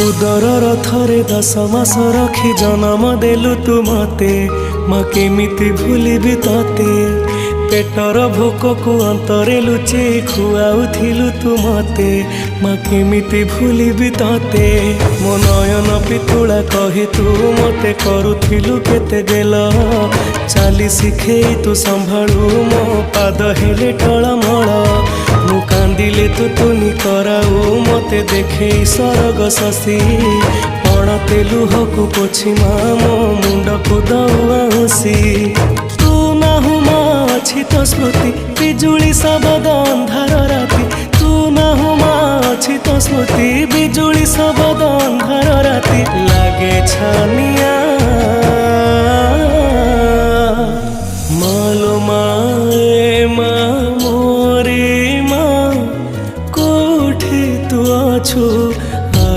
उदर थरे 10 मास रखी जन्म देलु तू मते माँ केमिति भूलिबी तते पेटर भोक को अंतरे लुचे खुआउथिलु तू मते माँ केमिति भूलिबी तते मो नयन पितुला कही तू मते करुथिलु केते गेल चाली शिखेई तू संभाळु मो पाद हेले टळमळ मु कांदिले तू तुनी कराऊ मते देखे सरग शशि पण तेलु हकु पोछि माँ मो मुंड को दौसी तू नाहु माँ अछि तो स्मृति बिजुली शबद अंधार राति तू नाहु माँ अछि तो स्मृति बिजुली शबद अंधार राति लागे छानी